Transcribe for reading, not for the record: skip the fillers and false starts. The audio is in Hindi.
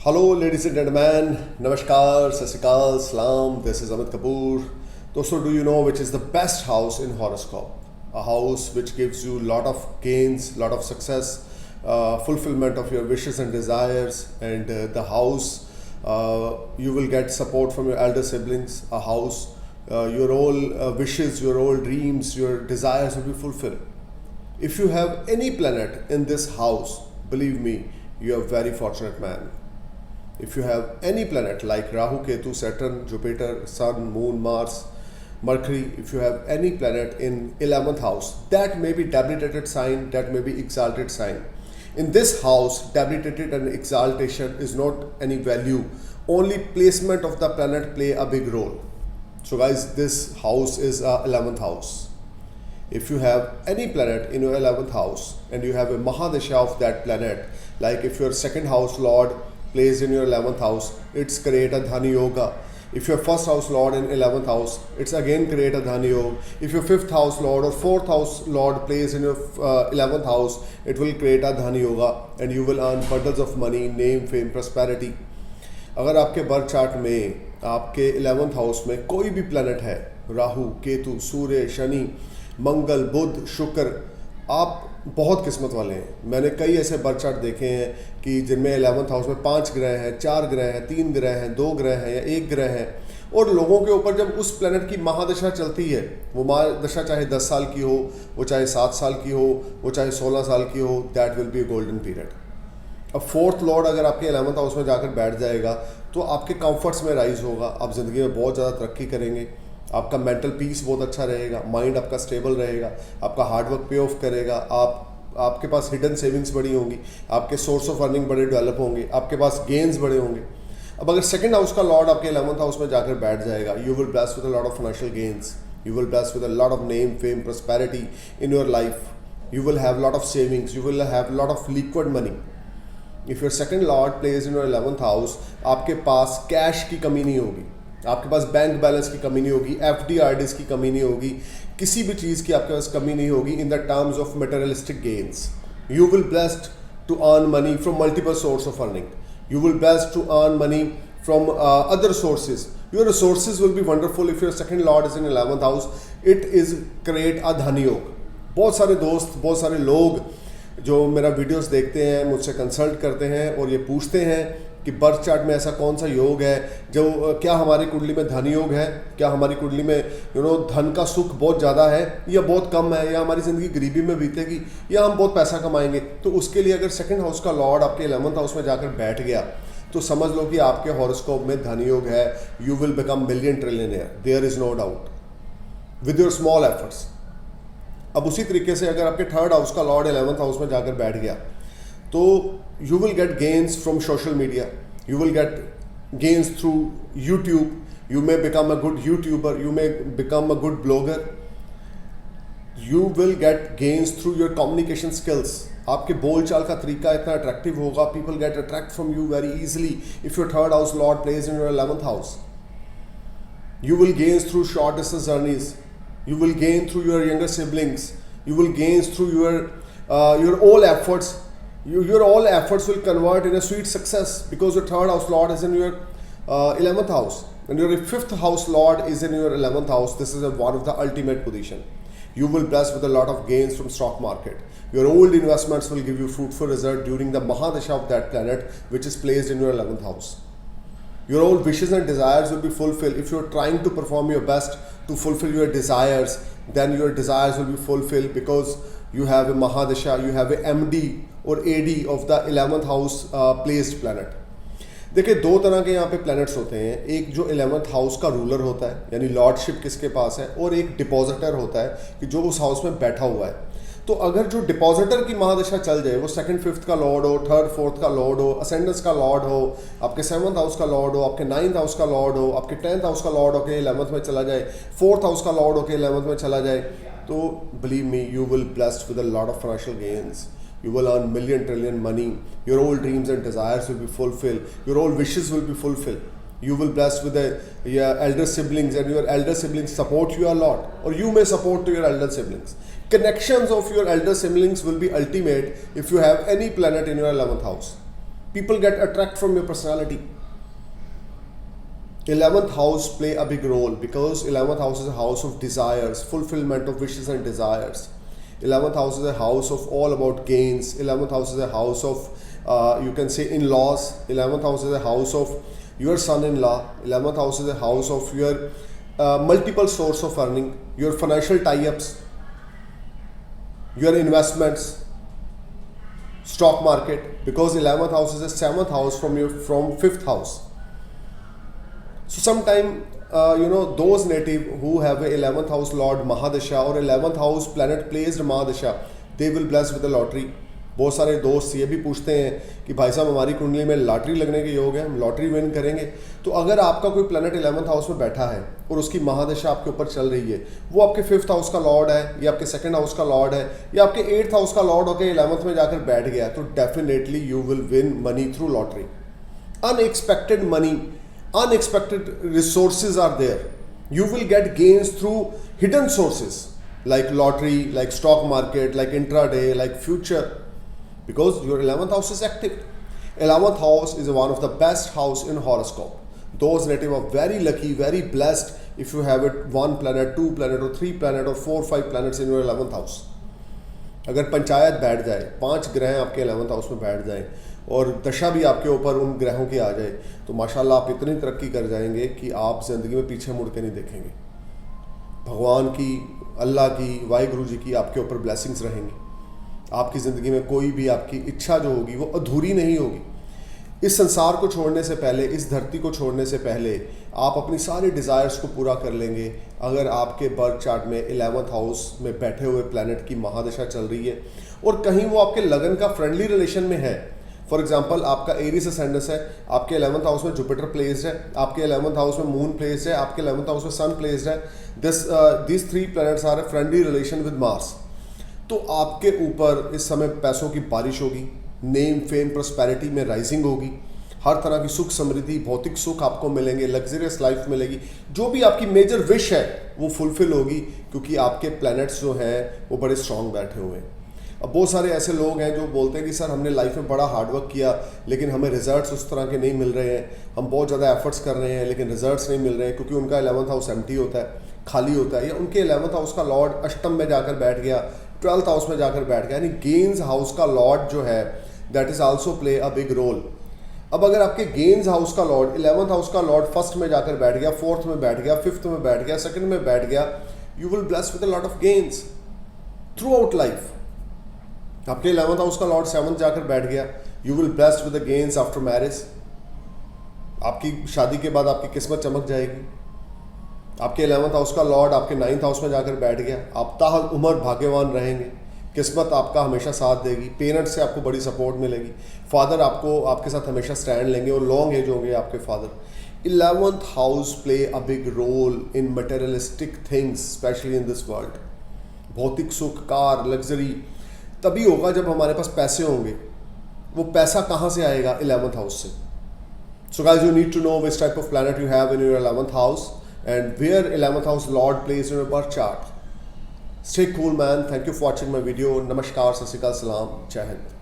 हेलो लेडीज एंड जेंटलमैन, नमस्कार, सत श्री अकाल, सलाम। This is Amit Kapoor. दोस्तों, do you know which is the best house in horoscope? A house which gives you lot of gains, lot of success, fulfillment of your wishes and desires, and the house you will get support from your elder siblings. A house, your all wishes, your all dreams, your desires will be fulfilled. If you have any planet in this house, believe me, you are very fortunate man. If you have any planet like Rahu, Ketu, Saturn, Jupiter, Sun, Moon, Mars, Mercury, if you have any planet in 11th house, that may be debilitated sign, that may be exalted sign. In this house, debilitated and exaltation is not any value. Only placement of the planet play a big role. So guys, this house is a 11th house. If you have any planet in your 11th house and you have a Mahadasha of that planet, like if your second house lord plays in your 11th house, it's create a Dhani Yoga. If your first house lord in 11th house, it's again create a Dhani Yoga. If your 5th house lord or 4th house lord plays in your 11th house, it will create a Dhani Yoga and you will earn bundles of money, name, fame, prosperity. अगर आपके बर्थ चार्ट में आपके 11th हाउस में कोई भी प्लैनेट है, राहु, केतु, सूर्य, शनि, मंगल, बुध, शुक्र, आप बहुत किस्मत वाले हैं। मैंने कई ऐसे बर्थ चार्ट देखे हैं कि जिनमें 11th हाउस में 5 ग्रह हैं, 4 ग्रह हैं, 3 ग्रह हैं, 2 ग्रह हैं या 1 ग्रह है। और लोगों के ऊपर जब उस प्लैनेट की महादशा चलती है, वो महादशा चाहे 10 साल की हो, वो चाहे 7 साल की हो, वो चाहे 16 साल की हो, that will be A golden period. अब 4th लॉर्ड अगर आपके 11th हाउस में जाकर बैठ जाएगा तो आपके कंफर्ट्स में राइज होगा, आप ज़िंदगी में बहुत ज़्यादा तरक्की करेंगे, आपका मेंटल पीस बहुत अच्छा रहेगा, माइंड आपका स्टेबल रहेगा, आपका हार्डवर्क पे ऑफ करेगा, आपके पास हिडन सेविंग्स बड़ी होंगी, आपके सोर्स ऑफ अर्निंग बड़े डेवलप होंगे, आपके पास गेन्स बड़े होंगे। अब अगर सेकंड हाउस का लॉर्ड आपके 11th हाउस में जाकर बैठ जाएगा, you will bless with a lot of financial gains, you will bless with a lot of name, fame, prosperity in your life, you will have lot of savings, you will have lot of liquid money. If your second lord placed in your 11th house, आपके पास कैश की कमी नहीं होगी, आपके पास बैंक बैलेंस की कमी नहीं होगी, एफडी आरडीज की कमी नहीं होगी, किसी भी चीज़ की आपके पास कमी नहीं होगी in the terms of materialistic gains. You will blessed to earn money from multiple source of earning, you will blessed to earn money from other sources. Your resources will be wonderful if your second lord is in 11th house, it is create a धनी योग। बहुत सारे दोस्त, बहुत सारे लोग जो मेरा वीडियोस देखते हैं, मुझसे कंसल्ट करते हैं और ये पूछते हैं कि बर्थ चार्ट में ऐसा कौन सा योग है जो, क्या हमारी कुंडली में धन योग है, क्या हमारी कुंडली में धन का सुख बहुत ज़्यादा है या बहुत कम है, या हमारी ज़िंदगी गरीबी में बीतेगी या हम बहुत पैसा कमाएंगे। तो उसके लिए अगर सेकंड हाउस का लॉर्ड आपके 11th हाउस में जाकर बैठ गया तो समझ लो कि आपके हॉरोस्कोप में धन योग है। You will become million trillionaire, there is no doubt, with your small efforts. अब उसी तरीके से अगर आपके 3rd हाउस का लॉर्ड 11th हाउस में जाकर बैठ गया तो you will get gains from social media, you will get gains through YouTube, you may become a good YouTuber, you may become a good blogger, you will get gains through your communication skills. आपके बोल चाल का तरीका इतना अट्रैक्टिव होगा, people get attract from you very easily if your 3rd house lord plays in your 11th house. You will gains through short distance journeys, you will gain through your younger siblings, you will gains through your all efforts. Your all efforts will convert in a sweet success because your 3rd house lord is in your 11th house and your 5th house lord is in your 11th house. This is one of the ultimate position. You will bless with a lot of gains from stock market. Your old investments will give you fruitful result during the Mahadasha of that planet which is placed in your 11th house. Your old wishes and desires will be fulfilled. If you're trying to perform your best to fulfill your desires, then your desires will be fulfilled because you have a Mahadasha, you have a MD और AD of the 11th house placed planet. देखिए, 2 तरह के यहाँ पे प्लैनेट्स होते हैं। एक जो 11th हाउस का रूलर होता है, यानी लॉर्डशिप किसके पास है, और एक डिपॉजिटर होता है कि जो उस हाउस में बैठा हुआ है। तो अगर जो डिपॉजिटर की महादशा चल जाए, वो 2nd 5th का लॉर्ड हो, 3rd 4th का लॉर्ड हो, असेंडेंस का लॉर्ड हो, आपके 7th हाउस का लॉर्ड हो, आपके 9th हाउस का लॉर्ड हो, आपके 10th हाउस का लॉर्ड होके 11th में चला जाए, 4th हाउस का लॉर्ड होके 11th में चला जाए, तो believe me, you will blessed with a lot of financial gains, you will earn million trillion money, your old dreams and desires will be fulfilled, your old wishes will be fulfilled, you will bless with your elder siblings and your elder siblings support you a lot, or you may support to your elder siblings. Connections of your elder siblings will be ultimate if you have any planet in your 11th house. People get attracted from your personality. 11th house play a big role because 11th house is a house of desires, fulfillment of wishes and desires. 11th house is a house of all about gains. 11th house is a house of you can say in-laws. 11th house is a house of your son-in-law. 11th house is a house of your multiple source of earning, your financial tie-ups, your investments, stock market, because 11th house is a 7th house from 5th house. So sometime those native who have a 11th house lord Mahadasha or 11th house planet placed Mahadasha, they will bless with the lottery. बहुत सारे दोस्त ये भी पूछते हैं कि भाई साहब हमारी कुंडली में लॉटरी लगने के योग है, हम लॉटरी विन करेंगे। तो अगर आपका कोई प्लैनेट 11th हाउस में बैठा है और उसकी महादशा आपके ऊपर चल रही है, वो आपके 5th हाउस का लॉर्ड है या आपके 2nd हाउस का लॉर्ड है या आपके 8th हाउस का लॉर्ड होकर 11th में जाकर बैठ गया, तो definitely you will win money through lottery. Unexpected money, unexpected resources are there. You will get gains through hidden sources like lottery, like stock market, like intraday, like future, because your 11th house is active. 11th house is one of the best house in horoscope. Those native are very lucky, very blessed if you have it 1 planet, 2 planet or 3 planet or 4, 5 planets in your 11th house. अगर पंचायत बैठ जाए, 5 ग्रह आपके 11th हाउस में बैठ जाए और दशा भी आपके ऊपर उन ग्रहों की आ जाए, तो माशाल्लाह आप इतनी तरक्की कर जाएंगे कि आप ज़िंदगी में पीछे मुड़ के नहीं देखेंगे। भगवान की, अल्लाह की, वाहिगुरु जी की आपके ऊपर ब्लेसिंग्स रहेंगी। आपकी ज़िंदगी में कोई भी आपकी इच्छा जो होगी वो अधूरी नहीं होगी। इस संसार को छोड़ने से पहले, इस धरती को छोड़ने से पहले आप अपनी सारी डिज़ायर्स को पूरा कर लेंगे अगर आपके बर्थ चार्ट में 11th हाउस में बैठे हुए प्लैनेट की महादशा चल रही है और कहीं वो आपके लगन का फ्रेंडली रिलेशन में है। फॉर एग्जाम्पल, आपका एरीज असेंडेंस है, आपके 11th हाउस में जुपिटर प्लेस्ड है, आपके 11th हाउस में मून प्लेस्ड है, आपके 11th हाउस में सन प्लेस्ड है। This 3 planets are a friendly relation with Mars. तो आपके ऊपर इस समय पैसों की बारिश होगी, नेम फेम प्रॉस्पेरिटी में राइजिंग होगी, हर तरह की सुख समृद्धि, भौतिक सुख आपको मिलेंगे, लग्जरियस लाइफ मिलेगी। जो भी आपकी मेजर विश है वो फुलफिल होगी क्योंकि आपके प्लैनेट्स जो हैं वो बड़े स्ट्रांग बैठे हुए हैं। अब बहुत सारे ऐसे लोग हैं जो बोलते हैं कि सर हमने लाइफ में बड़ा हार्डवर्क किया लेकिन हमें रिजल्ट्स उस तरह के नहीं मिल रहे हैं, हम बहुत ज़्यादा एफर्ट्स कर रहे हैं लेकिन रिजल्ट्स नहीं मिल रहे हैं, क्योंकि उनका 11th हाउस एम्प्टी होता है, खाली होता है, या उनके 11th हाउस का लॉर्ड अष्टम में जाकर बैठ गया, 12th हाउस में जाकर बैठ गया। यानी गेन्स हाउस का लॉर्ड जो है that is also play a big role. अब अगर आपके गेन्स हाउस का लॉर्ड 11th हाउस का लॉर्ड 1st में जाकर बैठ गया, 4th में बैठ गया, 5th में बैठ गया, 2nd में बैठ गया, you will bless with a lot of gains through out life. आपके 11th हाउस का लॉर्ड 7th जाकर बैठ गया, you will blessed with the gains after marriage. आपकी शादी के बाद आपकी किस्मत चमक जाएगी। आपके 11th हाउस का लॉर्ड आपके 9th हाउस में जाकर बैठ गया, आप ताह उम्र भाग्यवान रहेंगे, किस्मत आपका हमेशा साथ देगी, पेरेंट्स से आपको बड़ी सपोर्ट मिलेगी, फादर आपको आपके साथ हमेशा स्टैंड लेंगे और लॉन्ग एज होंगे आपके father. 11th house play a big role in materialistic things specially in this world. भौतिक सुख, कार, लग्जरी तभी होगा जब हमारे पास पैसे होंगे। वो पैसा कहाँ से आएगा? 11th हाउस से। So guys, you need to know which type of planet you have in your 11th house and where 11th house lord plays in your birth chart. Stay cool man. Thank you for watching my video. Namaskar, Sat Sri Akal, Salam, Jai Hind.